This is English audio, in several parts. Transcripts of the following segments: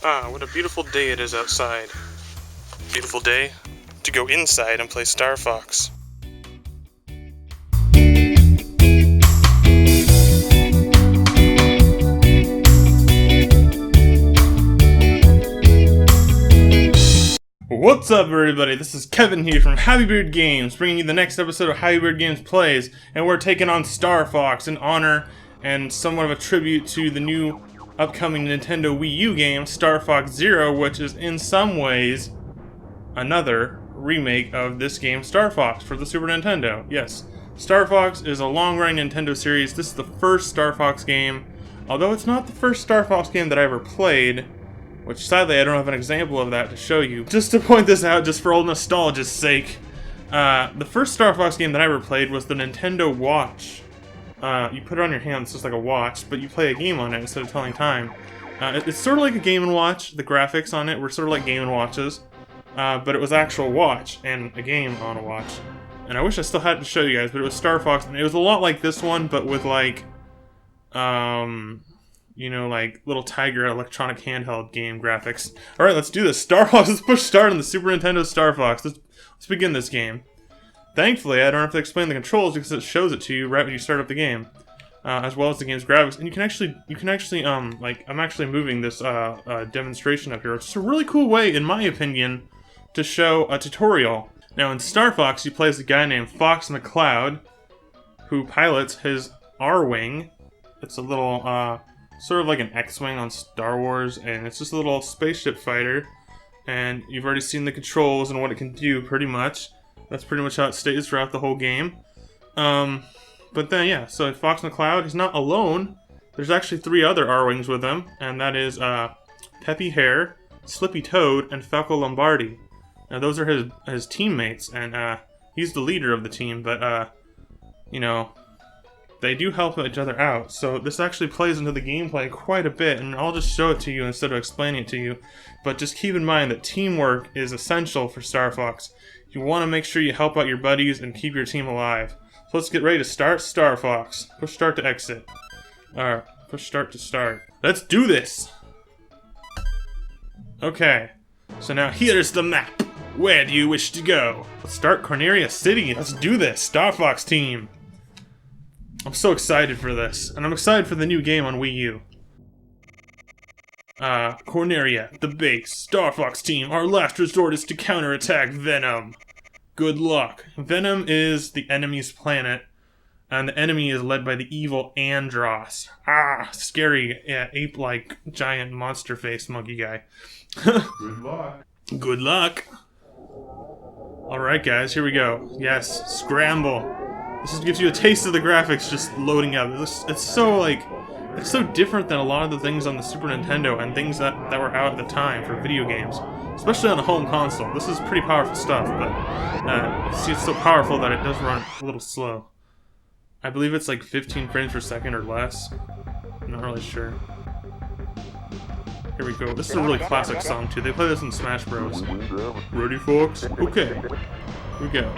Ah, what a beautiful day it is outside. Beautiful day to go inside and play Star Fox. What's up, everybody? This is Kevin here from Happy Beard Games, bringing you the next episode of Happy Beard Games Plays, and we're taking on Star Fox in honor and somewhat of a tribute to the new upcoming Nintendo Wii U game, Star Fox Zero, which is in some ways another remake of this game, Star Fox, for the Super Nintendo. Yes, Star Fox is a long-running Nintendo series. This is the first Star Fox game, although it's not the first Star Fox game that I ever played, which sadly I don't have an example of that to show you. Just to point this out, just for old nostalgia's sake, the first Star Fox game that I ever played was the Nintendo Watch. You put it on your hand, it's just like a watch, but you play a game on it instead of telling time. It's sort of like a Game & Watch. The graphics on it were sort of like Game & Watches, but it was actual watch and a game on a watch. And I wish I still had it to show you guys, but it was Star Fox, and it was a lot like this one, but with like, you know, like little Tiger electronic handheld game graphics. Alright, let's do this. Star Fox, let's push start on the Super Nintendo Star Fox. Let's begin this game. Thankfully, I don't have to explain the controls because it shows it to you right when you start up the game, as well as the game's graphics. And you can actually, like, I'm actually moving this demonstration up here. It's a really cool way, in my opinion, to show a tutorial. Now, in Star Fox, you play as a guy named Fox McCloud, who pilots his R-Wing. It's a little, sort of like an X-Wing on Star Wars, and it's just a little spaceship fighter. And you've already seen the controls and what it can do, pretty much. That's pretty much how it stays throughout the whole game. But then, yeah, so Fox McCloud, he's not alone. There's actually 3 other R-Wings with him, and that is Peppy Hare, Slippy Toad, and Falco Lombardi. Now, those are his teammates, and he's the leader of the team, but, you know, they do help each other out. So this actually plays into the gameplay quite a bit, and I'll just show it to you instead of explaining it to you. But just keep in mind that teamwork is essential for Star Fox. You want to make sure you help out your buddies and keep your team alive. So let's get ready to start Star Fox. Push start to exit. Alright, push start to start. Let's do this! Okay, so now here's the map. Where do you wish to go? Let's start Corneria City. Let's do this, Star Fox team. I'm so excited for this, and I'm excited for the new game on Wii U. Corneria, the base, Star Fox team, our last resort is to counterattack Venom. Good luck. Venom is the enemy's planet, and the enemy is led by the evil Andross. Ah, scary, yeah, ape-like, giant monster-faced monkey guy. Good luck. Good luck. Alright guys, here we go. Yes, scramble. This just gives you a taste of the graphics just loading up. It's so, like, it's so different than a lot of the things on the Super Nintendo and things that were out at the time for video games. Especially on a home console. This is pretty powerful stuff, but see, it's so powerful that it does run a little slow. I believe it's like 15 frames per second or less. I'm not really sure. Here we go. This is a really classic song, too. They play this in Smash Bros. Ready, folks? Okay. Here we go.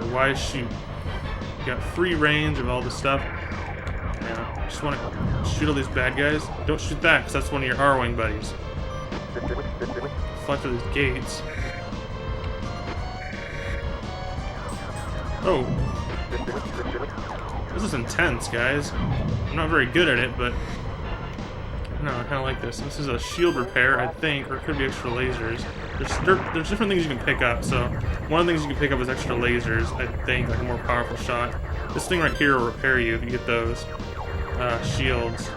Why shoot? You got free range of all this stuff. Yeah, just want to shoot all these bad guys. Don't shoot that, because that's one of your R-Wing buddies. Fly through these gates. Oh. This is intense, guys. I'm not very good at it, but no, I kind of like this. This is a shield repair, I think, or it could be extra lasers. There's different things you can pick up, so one of the things you can pick up is extra lasers, I think, like a more powerful shot. This thing right here will repair you if you get those shields.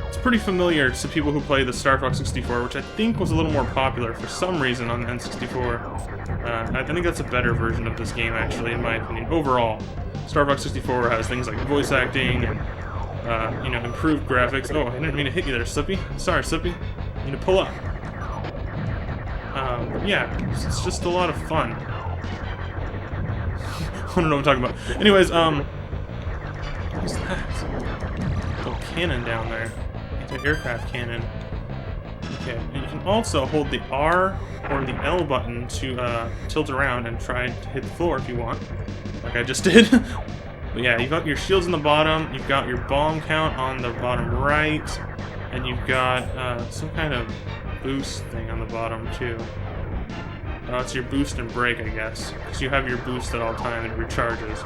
It's pretty familiar to people who play the Star Fox 64, which I think was a little more popular for some reason on the N64. I think that's a better version of this game, actually, in my opinion. Overall, Star Fox 64 has things like voice acting and, you know, improved graphics. Oh, I didn't mean to hit you there, Slippy. Sorry, Slippy. You need to pull up. Yeah, it's just a lot of fun. I don't know what I'm talking about. Anyways, what's that? Little cannon down there. It's an aircraft cannon. Okay, and you can also hold the R or the L button to tilt around and try to hit the floor if you want, like I just did. But yeah, you've got your shields on the bottom, you've got your bomb count on the bottom right, And you've got some kind of boost thing on the bottom too. Oh, it's your boost and brake, I guess. Because you have your boost at all time and it recharges.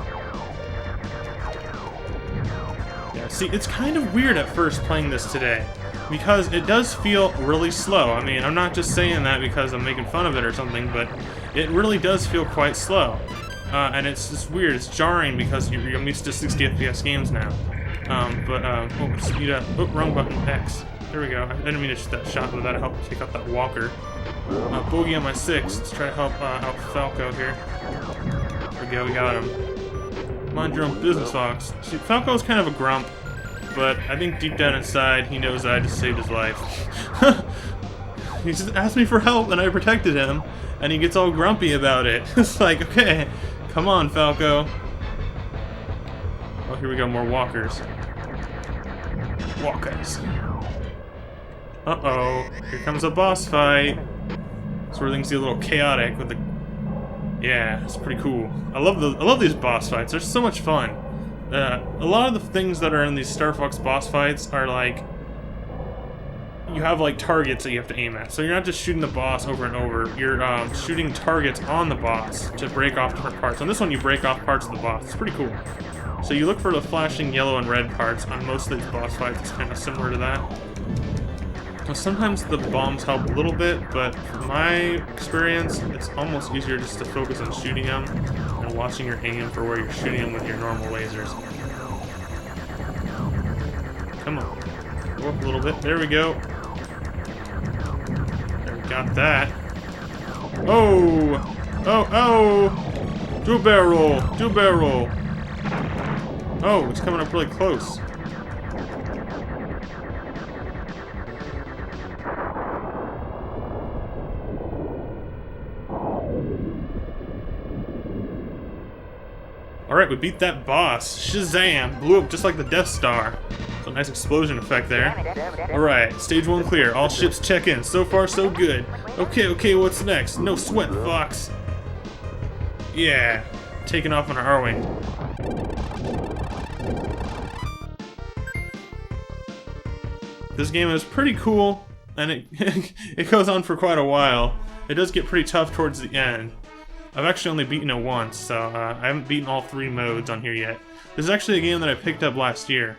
Yeah, see, it's kind of weird at first playing this today. Because it does feel really slow. I mean, I'm not just saying that because I'm making fun of it or something, but it really does feel quite slow. And it's just weird, it's jarring because I'm used to 60 FPS games now. Oh, speed up. Oh, wrong button, X. There we go. I didn't mean to shoot that shot, but that'll help take out that walker. Bogey on my 6. Let's try to help out Falco here. There we go, we got him. Mind your own business, Fox. See, Falco's kind of a grump, but I think deep down inside, he knows I just saved his life. He just asked me for help, and I protected him, and he gets all grumpy about it. It's like, okay, come on, Falco. Oh, here we go, more walkers. Walkers. Uh-oh, here comes a boss fight. That's where things get a little chaotic with the... Yeah, it's pretty cool. I love these boss fights. They're so much fun. A lot of the things that are in these Star Fox boss fights are like... You have like targets that you have to aim at. So you're not just shooting the boss over and over. You're shooting targets on the boss to break off different parts. On this one, you break off parts of the boss. It's pretty cool. So you look for the flashing yellow and red parts. On most of these boss fights, it's kind of similar to that. Sometimes the bombs help a little bit, but from my experience, it's almost easier just to focus on shooting them and watching your aim for where you're shooting them with your normal lasers. Come on. Go up a little bit. There we go. There, we got that. Oh! Oh, oh! Do a barrel roll! Do a barrel roll! Oh, it's coming up really close. Alright, we beat that boss. Shazam! Blew up just like the Death Star. So nice explosion effect there. Alright, stage 1 clear. All ships check in. So far, so good. Okay, what's next? No sweat, Fox. Yeah. Taking off on our R-Wing. This game is pretty cool, and it goes on for quite a while. It does get pretty tough towards the end. I've actually only beaten it once, so I haven't beaten all 3 modes on here yet. This is actually a game that I picked up last year,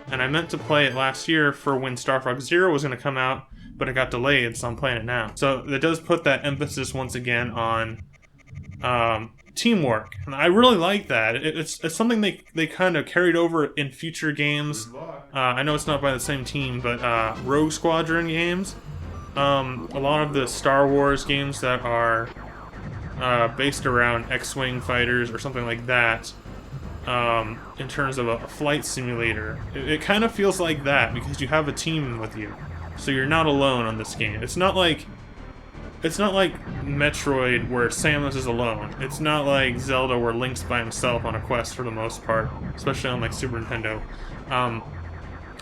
and I meant to play it last year for when Star Fox Zero was going to come out, but it got delayed, so I'm playing it now. So it does put that emphasis once again on teamwork, and I really like that. It's something they kind of carried over in future games. I know it's not by the same team, but Rogue Squadron games. A lot of the Star Wars games that are based around X-Wing fighters or something like that, in terms of a flight simulator. It kind of feels like that because you have a team with you, so you're not alone on this game. It's not like Metroid where Samus is alone. It's not like Zelda where Link's by himself on a quest for the most part, especially on like Super Nintendo.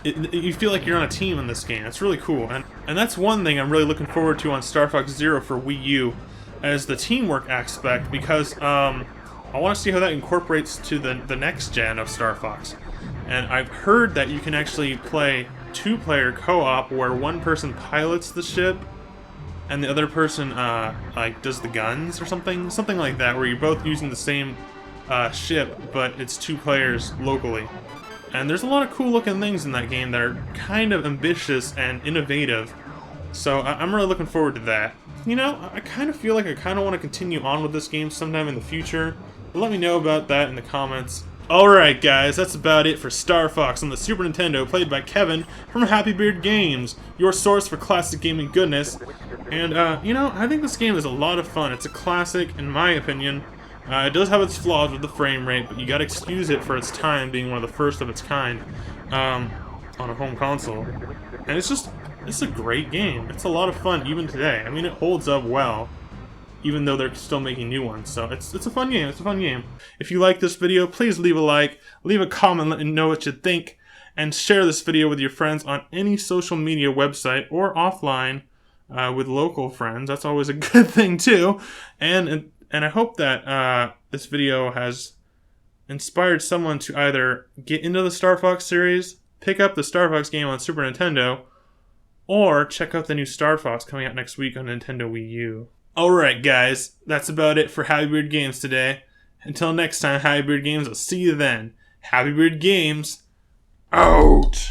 You feel like you're on a team in this game. It's really cool, and that's one thing I'm really looking forward to on Star Fox Zero for Wii U, as the teamwork aspect, because I want to see how that incorporates to the next gen of Star Fox. And I've heard that you can actually play 2-player co-op where one person pilots the ship and the other person like does the guns or something like that, where you're both using the same ship, but it's 2 players locally. And there's a lot of cool looking things in that game that are kind of ambitious and innovative, so I'm really looking forward to that. You know, I kind of feel like I kind of want to continue on with this game sometime in the future. But let me know about that in the comments. Alright guys, that's about it for Star Fox on the Super Nintendo, played by Kevin from Happy Beard Games, your source for classic gaming goodness. And, you know, I think this game is a lot of fun. It's a classic, in my opinion. It does have its flaws with the frame rate, but you gotta excuse it for its time being one of the first of its kind on a home console. And it's a great game. It's a lot of fun even today. I mean, it holds up well, even though they're still making new ones. So it's a fun game. It's a fun game. If you like this video, please leave a like, leave a comment, let me know what you think, and share this video with your friends on any social media website or offline with local friends. That's always a good thing too. And I hope that this video has inspired someone to either get into the Star Fox series, pick up the Star Fox game on Super Nintendo, or check out the new Star Fox coming out next week on Nintendo Wii U. Alright guys, that's about it for Happy Beard Games today. Until next time, Happy Beard Games, I'll see you then. Happy Beard Games, out!